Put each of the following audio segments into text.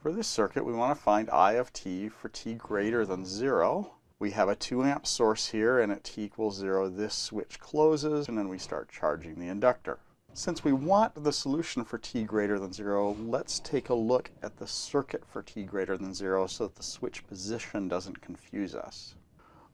For this circuit, we want to find I of t for t greater than 0. We have a 2 amp source here, and at t equals 0, this switch closes, and then we start charging the inductor. Since we want the solution for t greater than 0, let's take a look at the circuit for t greater than 0 so that the switch position doesn't confuse us.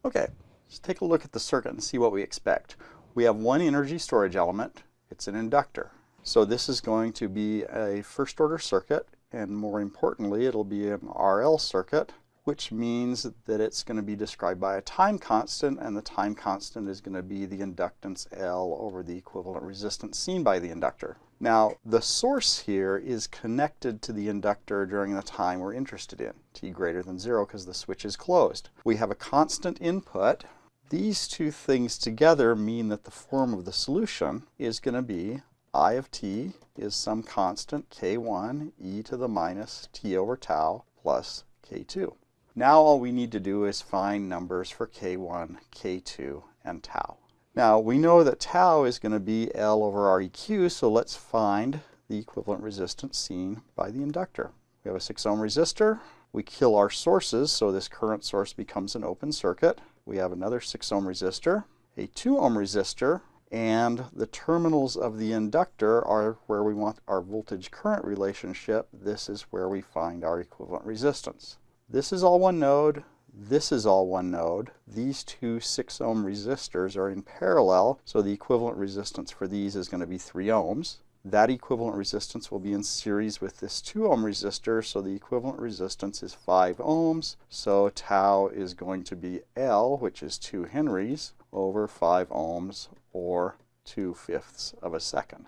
Okay, let's take a look at the circuit and see what we expect. We have one energy storage element. It's an inductor. So this is going to be a first order circuit, and more importantly, it'll be an RL circuit, which means that it's going to be described by a time constant, and the time constant is going to be the inductance L over the equivalent resistance seen by the inductor. Now, the source here is connected to the inductor during the time we're interested in, t greater than 0, because the switch is closed. We have a constant input. These two things together mean that the form of the solution is going to be I of t is some constant k1 e to the minus t over tau plus k2. Now all we need to do is find numbers for k1, k2, and tau. Now we know that tau is going to be L over Req, so let's find the equivalent resistance seen by the inductor. We have a 6 ohm resistor. We kill our sources, so this current source becomes an open circuit. We have another 6 ohm resistor, a 2 ohm resistor, and the terminals of the inductor are where we want our voltage-current relationship. This is where we find our equivalent resistance. This is all one node. This is all one node. These two 6 ohm resistors are in parallel, so the equivalent resistance for these is going to be 3 ohms. That equivalent resistance will be in series with this 2 ohm resistor, so the equivalent resistance is 5 ohms. So tau is going to be L, which is 2 henries, over 5 ohms, or 2/5 of a second.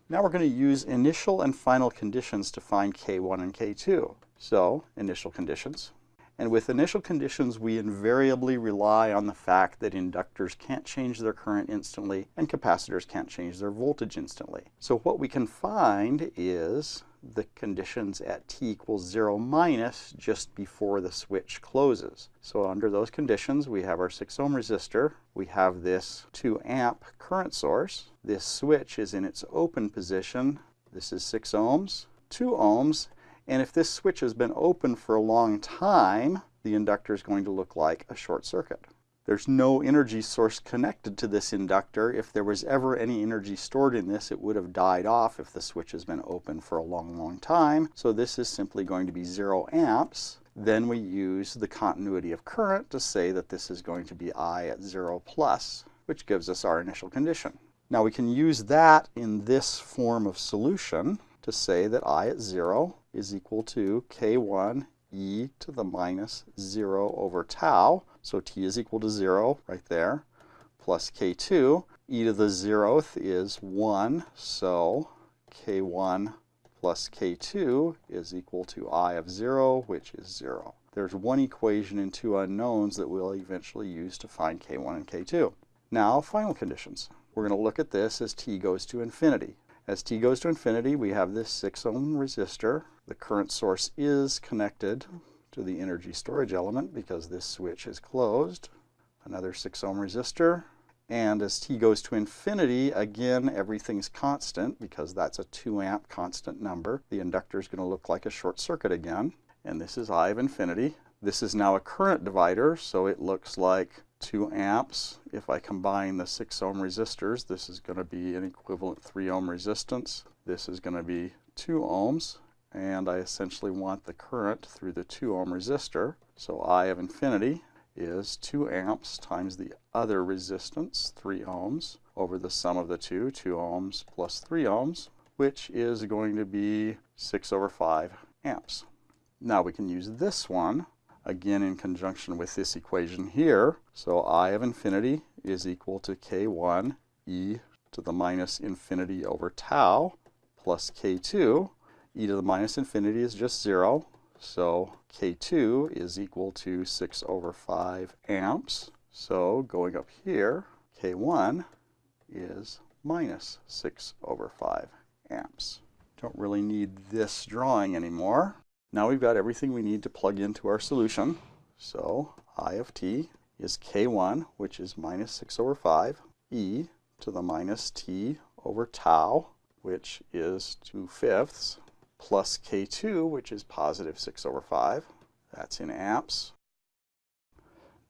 Now we're going to use initial and final conditions to find k1 and k2. So, initial conditions. And with initial conditions, we invariably rely on the fact that inductors can't change their current instantly and capacitors can't change their voltage instantly. So what we can find is the conditions at t equals 0 minus just before the switch closes. So under those conditions, we have our 6 ohm resistor. We have this 2 amp current source. This switch is in its open position. This is 6 ohms, 2 ohms. And if this switch has been open for a long time, the inductor is going to look like a short circuit. There's no energy source connected to this inductor. If there was ever any energy stored in this, it would have died off if the switch has been open for a long, long time. So this is simply going to be 0 amps. Then we use the continuity of current to say that this is going to be I at 0 plus, which gives us our initial condition. Now we can use that in this form of solution to say that I at 0 is equal to k1 e to the minus 0 over tau. So t is equal to 0 right there, plus k2. E to the 0th is 1, so k1 plus k2 is equal to I of 0, which is 0. There's one equation and two unknowns that we'll eventually use to find k1 and k2. Now, final conditions. We're going to look at this as t goes to infinity. As t goes to infinity, we have this 6 ohm resistor. The current source is connected to the energy storage element because this switch is closed. Another 6 ohm resistor. And as t goes to infinity, again, everything's constant because that's a 2 amp constant number. The inductor is going to look like a short circuit again. And this is I of infinity. This is now a current divider, so it looks like 2 amps. If I combine the 6 ohm resistors, this is going to be an equivalent 3 ohm resistance. This is going to be 2 ohms. And I essentially want the current through the 2 ohm resistor. So I of infinity is 2 amps times the other resistance, 3 ohms, over the sum of the two, 2 ohms plus 3 ohms, which is going to be 6 over 5 amps. Now we can use this one, again in conjunction with this equation here. So I of infinity is equal to k1 e to the minus infinity over tau plus k2. E to the minus infinity is just 0. So k2 is equal to 6 over 5 amps. So going up here, k1 is minus 6 over 5 amps. Don't really need this drawing anymore. Now we've got everything we need to plug into our solution. So I of t is k1, which is minus 6 over 5, e to the minus t over tau, which is 2/5, plus K2, which is positive 6 over 5. That's in amps.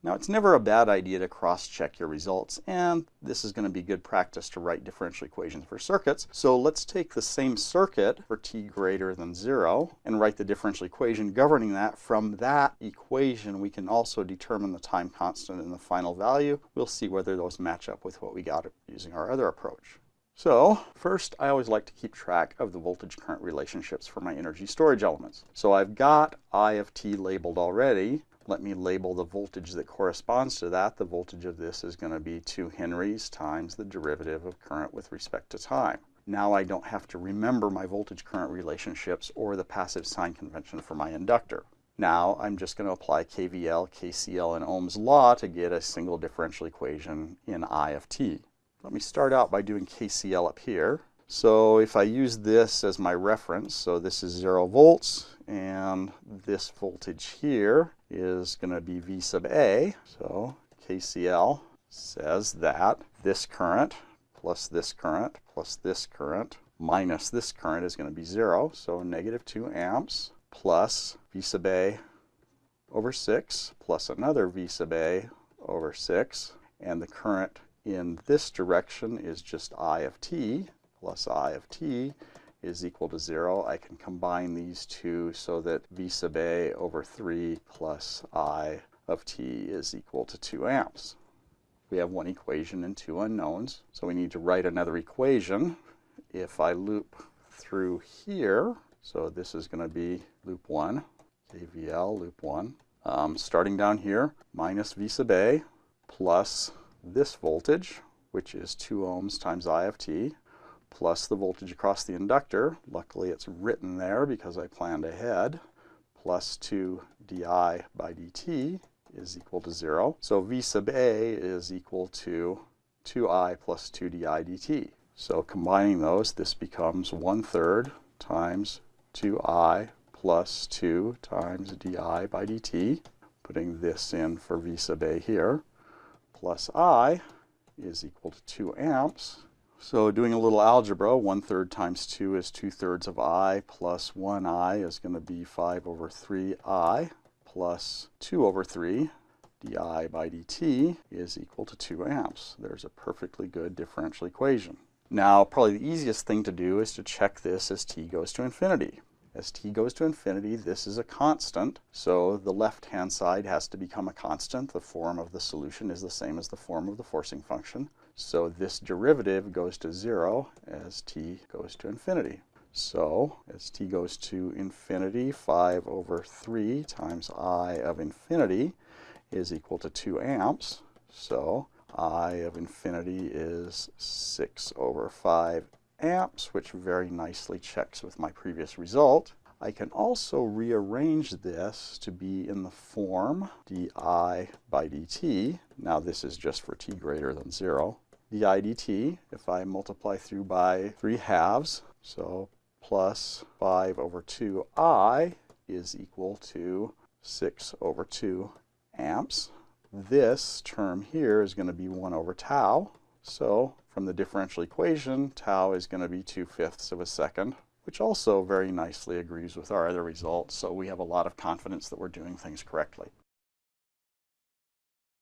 Now, it's never a bad idea to cross-check your results, and this is going to be good practice to write differential equations for circuits. So let's take the same circuit for t greater than 0 and write the differential equation governing that. From that equation, we can also determine the time constant and the final value. We'll see whether those match up with what we got using our other approach. So first, I always like to keep track of the voltage-current relationships for my energy storage elements. So I've got I of t labeled already. Let me label the voltage that corresponds to that. The voltage of this is going to be 2 henries times the derivative of current with respect to time. Now I don't have to remember my voltage-current relationships or the passive sign convention for my inductor. Now I'm just going to apply KVL, KCL, and Ohm's law to get a single differential equation in I of t. Let me start out by doing KCL up here. So if I use this as my reference, so this is 0 volts, and this voltage here is going to be V sub A. So KCL says that this current plus this current plus this current minus this current is going to be 0. So negative 2 amps plus V sub A over 6 plus another V sub A over 6. And the current in this direction is just I of t plus I of t is equal to 0. I can combine these two so that V sub A over 3 plus I of t is equal to 2 amps. We have one equation and two unknowns, so we need to write another equation. If I loop through here, so this is going to be loop 1, KVL loop 1, starting down here, minus V sub A plus this voltage, which is 2 ohms times I of t, plus the voltage across the inductor. Luckily it's written there because I planned ahead, plus 2 di by dt is equal to 0. So V sub A is equal to 2I plus 2 di dt. So combining those, this becomes 1/3 times 2I plus 2 times di by dt. Putting this in for V sub A here, plus I is equal to 2 amps. So doing a little algebra, 1/3 times 2 is 2/3 of I, plus 1I is going to be 5 over 3I, plus 2 over 3 di by dt is equal to 2 amps. There's a perfectly good differential equation. Now, probably the easiest thing to do is to check this as t goes to infinity. As t goes to infinity, this is a constant, so the left-hand side has to become a constant. The form of the solution is the same as the form of the forcing function. So this derivative goes to 0 as t goes to infinity. So as t goes to infinity, 5 over 3 times I of infinity is equal to 2 amps. So I of infinity is 6 over 5 amps, which very nicely checks with my previous result. I can also rearrange this to be in the form di by dt. Now this is just for t greater than 0. di dt, if I multiply through by 3/2, so plus 5 over 2I is equal to 6 over 2 amps. This term here is going to be 1 over tau. So from the differential equation, tau is going to be 2/5 of a second, which also very nicely agrees with our other results. So we have a lot of confidence that we're doing things correctly.